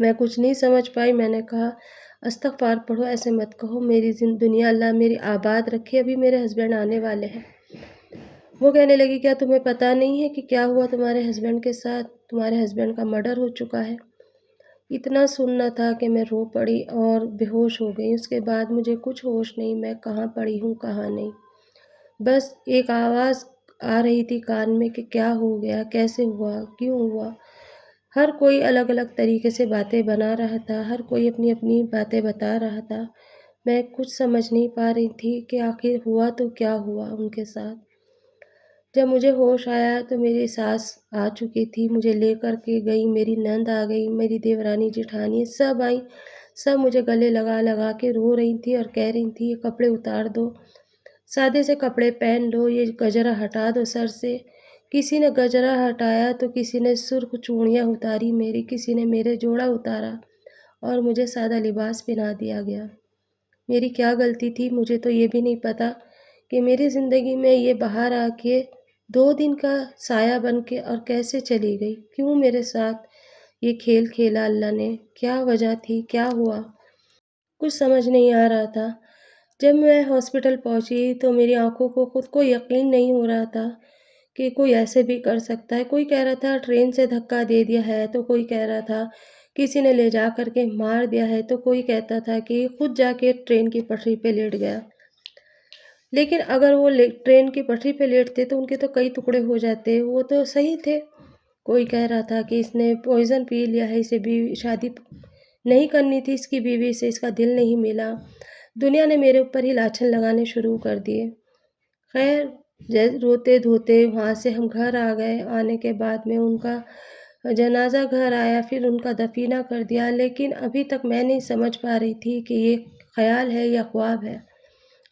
میں کچھ نہیں سمجھ پائی، میں نے کہا استغفار پڑھو، ایسے مت کہو، میری دنیا اللہ میری آباد رکھے، ابھی میرے ہسبینڈ آنے والے ہیں۔ وہ کہنے لگی کیا تمہیں پتہ نہیں ہے کہ کیا ہوا تمہارے ہسبینڈ کے ساتھ؟ تمہارے ہسبینڈ کا مرڈر ہو چکا ہے۔ اتنا سننا تھا کہ میں رو پڑی اور بے ہوش ہو گئی۔ اس کے بعد مجھے کچھ ہوش نہیں، میں کہاں پڑی ہوں کہاں نہیں، بس ایک آواز آ رہی تھی کان میں کہ کیا ہو گیا، کیسے ہوا، کیوں ہوا۔ ہر کوئی الگ الگ طریقے سے باتیں بنا رہا تھا، ہر کوئی اپنی اپنی باتیں بتا رہا تھا۔ میں کچھ سمجھ نہیں پا رہی تھی کہ آخر ہوا تو کیا ہوا ان کے ساتھ۔ جب مجھے ہوش آیا تو میری ساس آ چکی تھی، مجھے لے کر کے گئی، میری نند آ گئی، میری دیورانی جیٹھانی سب آئیں، سب مجھے گلے لگا لگا کے رو رہی تھی اور کہہ رہی تھی یہ کپڑے اتار دو، سادے سے کپڑے پہن لو، یہ گجرا ہٹا دو سر سے۔ کسی نے گجرا ہٹایا تو کسی نے سرخ چوڑیاں اتاری میری، کسی نے میرے جوڑا اتارا اور مجھے سادہ لباس پہنا دیا گیا۔ میری کیا غلطی تھی مجھے تو یہ بھی نہیں پتہ کہ میری زندگی میں یہ باہر آ کے 2 دن کا سایہ بن کے اور کیسے چلی گئی، کیوں میرے ساتھ یہ کھیل کھیلا اللہ نے، کیا وجہ تھی، کیا ہوا، کچھ سمجھ نہیں آ رہا تھا۔ جب میں ہاسپٹل پہنچی تو میری آنکھوں کو خود کو یقین نہیں ہو رہا تھا کہ کوئی ایسے بھی کر سکتا ہے۔ کوئی کہہ رہا تھا ٹرین سے دھکا دے دیا ہے، تو کوئی کہہ رہا تھا کسی نے لے جا کر کے مار دیا ہے، تو کوئی کہتا تھا کہ خود جا کے ٹرین کی پٹری پہ لیٹ گیا۔ لیکن اگر وہ ٹرین کی پٹری پہ لیٹتے تو ان کے تو کئی ٹکڑے ہو جاتے، وہ تو صحیح تھے۔ کوئی کہہ رہا تھا کہ اس نے پوائزن پی لیا ہے، اسے بھی شادی نہیں کرنی تھی اس کی بیوی سے، اس کا دل نہیں ملا۔ دنیا نے میرے اوپر ہی لاچھن لگانے شروع کر دیے۔ خیر روتے دھوتے وہاں سے ہم گھر آ گئے، آنے کے بعد میں ان کا جنازہ گھر آیا، پھر ان کا دفینہ کر دیا، لیکن ابھی تک میں نہیں سمجھ پا رہی تھی کہ یہ خیال ہے یا خواب ہے،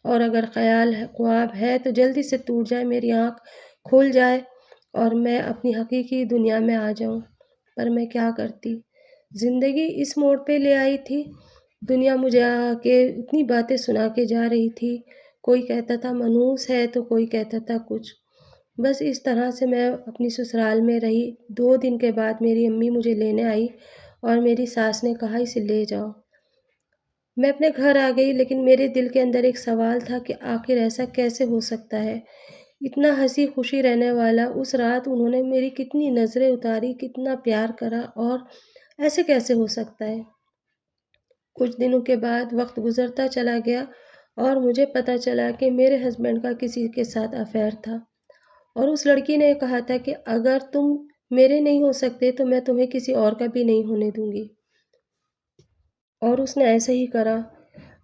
اور اگر خیال ہے خواب ہے تو جلدی سے ٹوٹ جائے، میری آنکھ کھل جائے اور میں اپنی حقیقی دنیا میں آ جاؤں۔ پر میں کیا کرتی، زندگی اس موڑ پہ لے آئی تھی، دنیا مجھے آ کے اتنی باتیں سنا کے جا رہی تھی، کوئی کہتا تھا منحوس ہے تو کوئی کہتا تھا کچھ، بس اس طرح سے میں اپنی سسرال میں رہی۔ 2 دن کے بعد میری امی مجھے لینے آئی اور میری ساس نے کہا اسے لے جاؤ۔ میں اپنے گھر آ گئی، لیکن میرے دل کے اندر ایک سوال تھا کہ آخر ایسا کیسے ہو سکتا ہے، اتنا ہنسی خوشی رہنے والا، اس رات انہوں نے میری کتنی نظریں اتاری، کتنا پیار کرا، اور ایسے کیسے ہو سکتا ہے۔ کچھ دنوں کے بعد وقت گزرتا چلا گیا اور مجھے پتہ چلا کہ میرے ہسبینڈ کا کسی کے ساتھ افیئر تھا، اور اس لڑکی نے کہا تھا کہ اگر تم میرے نہیں ہو سکتے تو میں تمہیں کسی اور کا بھی نہیں ہونے دوں گی، اور اس نے ایسے ہی کرا۔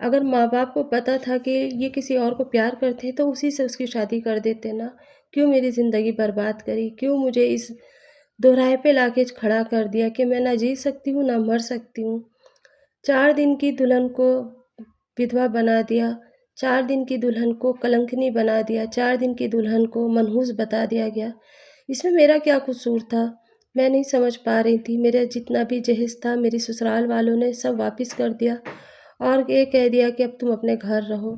اگر ماں باپ کو پتہ تھا کہ یہ کسی اور کو پیار کرتے تو اسی سے اس کی شادی کر دیتے نا، کیوں میری زندگی برباد کری، کیوں مجھے اس دوراہے پہ لا کے کھڑا کر دیا کہ میں نہ جی سکتی ہوں نہ مر سکتی ہوں۔ 4 دن کی دلہن کو ودھوا بنا دیا، 4 دن کی دلہن کو کلنکنی بنا دیا، 4 دن کی دلہن کو منحوس بتا دیا گیا۔ اس میں میرا کیا قصور تھا، میں نہیں سمجھ پا رہی تھی۔ میرا جتنا بھی جہیز تھا میری سسرال والوں نے سب واپس کر دیا اور یہ کہہ دیا کہ اب تم اپنے گھر رہو،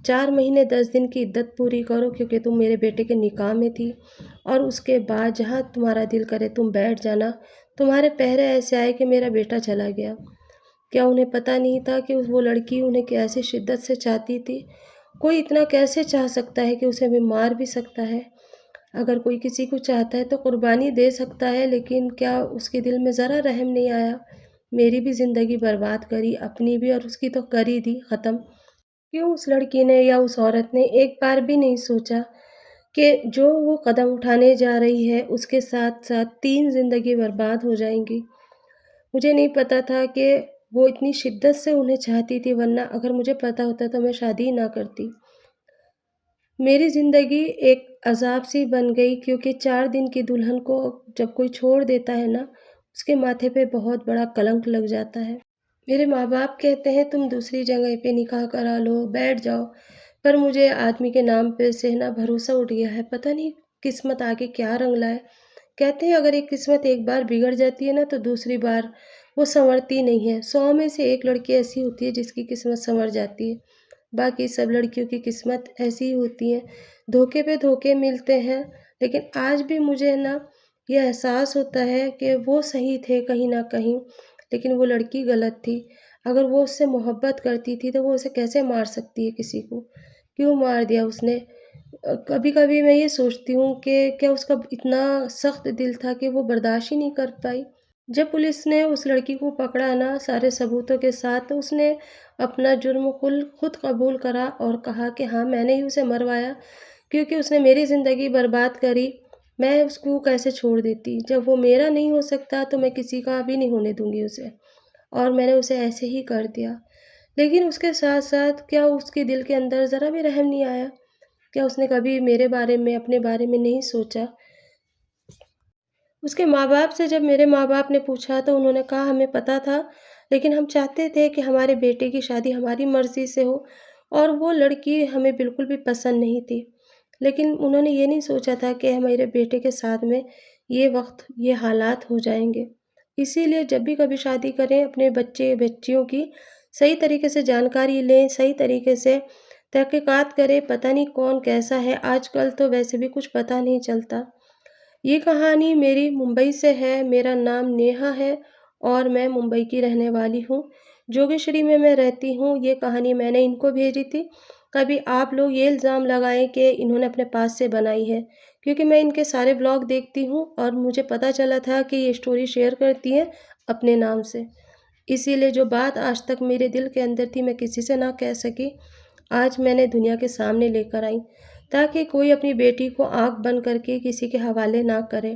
4 مہینے 10 دن کی عدت پوری کرو، کیونکہ تم میرے بیٹے کے نکاح میں تھی، اور اس کے بعد جہاں تمہارا دل کرے تم بیٹھ جانا۔ تمہارے پہرے ایسے آئے کہ میرا بیٹا چلا گیا۔ کیا انہیں پتہ نہیں تھا کہ وہ لڑکی انہیں کیسے شدت سے چاہتی تھی؟ کوئی اتنا کیسے چاہ سکتا ہے کہ اسے بھی مار بھی سکتا ہے؟ اگر کوئی کسی کو چاہتا ہے تو قربانی دے سکتا ہے، لیکن کیا اس کے دل میں ذرا رحم نہیں آیا؟ میری بھی زندگی برباد کری، اپنی بھی، اور اس کی تو کر ہی دی ختم۔ کیوں اس لڑکی نے یا اس عورت نے ایک بار بھی نہیں سوچا کہ جو وہ قدم اٹھانے جا رہی ہے اس کے ساتھ ساتھ 3 زندگی برباد ہو جائیں گی؟ مجھے نہیں پتہ تھا کہ وہ اتنی شدت سے انہیں چاہتی تھی، ورنہ اگر مجھے پتہ ہوتا تو میں شادی ہی نہ کرتی۔ میری زندگی ایک عذاب سی بن گئی، کیونکہ 4 دن کی دلہن کو جب کوئی چھوڑ دیتا ہے نا، اس کے ماتھے پہ بہت بڑا کلنک لگ جاتا ہے۔ میرے ماں باپ کہتے ہیں تم دوسری جگہ پہ نکاح کرا لو، بیٹھ جاؤ، پر مجھے آدمی کے نام پہ سے نا بھروسہ اٹھ گیا ہے، پتہ نہیں قسمت آگے کیا رنگ لائے۔ کہتے ہیں اگر ایک قسمت ایک بار بگڑ جاتی ہے نا تو دوسری بار وہ سنورتی نہیں ہے۔ 100 میں سے ایک لڑکی ایسی ہوتی ہے جس کی قسمت سنور جاتی ہے، باقی سب لڑکیوں کی قسمت ایسی ہی ہوتی ہے، دھوکے پہ دھوکے ملتے ہیں۔ لیکن آج بھی مجھے نا یہ احساس ہوتا ہے کہ وہ صحیح تھے کہیں نہ کہیں، لیکن وہ لڑکی غلط تھی۔ اگر وہ اس سے محبت کرتی تھی تو وہ اسے کیسے مار سکتی ہے کسی کو؟ کیوں مار دیا اس نے؟ کبھی کبھی میں یہ سوچتی ہوں کہ کیا اس کا اتنا سخت دل تھا کہ وہ برداشت ہی نہیں کر پائی؟ جب پولیس نے اس لڑکی کو پکڑا نا سارے ثبوتوں کے ساتھ، تو اس نے اپنا جرم خود قبول کرا اور کہا کہ ہاں میں نے ہی اسے مروایا، کیونکہ اس نے میری زندگی برباد کری۔ میں اس کو کیسے چھوڑ دیتی؟ جب وہ میرا نہیں ہو سکتا تو میں کسی کا بھی نہیں ہونے دوں گی اسے، اور میں نے اسے ایسے ہی کر دیا۔ لیکن اس کے ساتھ ساتھ کیا اس کے دل کے اندر ذرا بھی رحم نہیں آیا؟ کیا اس نے کبھی میرے بارے میں، اپنے بارے میں نہیں سوچا؟ اس کے ماں باپ سے جب میرے ماں باپ نے پوچھا تو انہوں نے کہا ہمیں پتہ تھا، لیکن ہم چاہتے تھے کہ ہمارے بیٹے کی شادی ہماری مرضی سے ہو، اور وہ لڑکی ہمیں بالکل بھی پسند نہیں تھی۔ لیکن انہوں نے یہ نہیں سوچا تھا کہ ہمارے بیٹے کے ساتھ میں یہ وقت، یہ حالات ہو جائیں گے۔ اسی لیے جب بھی کبھی شادی کریں، اپنے بچے بچیوں کی صحیح طریقے سے جانکاری لیں، صحیح طریقے سے تحقیقات کریں۔ پتہ نہیں کون کیسا ہے، آج کل تو ویسے بھی کچھ پتہ نہیں چلتا۔ یہ کہانی میری ممبئی سے ہے۔ میرا نام نیہا ہے اور میں ممبئی کی رہنے والی ہوں۔ جوگیشری میں رہتی ہوں۔ یہ کہانی میں نے ان کو بھیجی تھی۔ کبھی آپ لوگ یہ الزام لگائیں کہ انہوں نے اپنے پاس سے بنائی ہے، کیونکہ میں ان کے سارے بلاگ دیکھتی ہوں اور مجھے پتہ چلا تھا کہ یہ اسٹوری شیئر کرتی ہیں اپنے نام سے۔ اسی لیے جو بات آج تک میرے دل کے اندر تھی، میں کسی سے نہ کہہ سکی، آج میں نے دنیا کے سامنے لے کر آئی، تاکہ کوئی اپنی بیٹی کو آنکھ بند کر کے کسی کے حوالے نہ کرے۔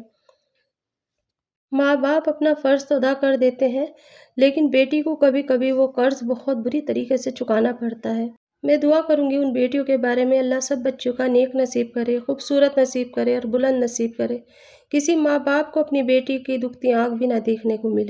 ماں باپ اپنا فرض تو ادا کر دیتے ہیں، لیکن بیٹی کو کبھی کبھی وہ قرض بہت بری طریقے سے چکانا پڑتا ہے۔ میں دعا کروں گی ان بیٹیوں کے بارے میں، اللہ سب بچیوں کا نیک نصیب کرے، خوبصورت نصیب کرے اور بلند نصیب کرے۔ کسی ماں باپ کو اپنی بیٹی کی دکھتی آنکھ بھی نہ دیکھنے کو ملے۔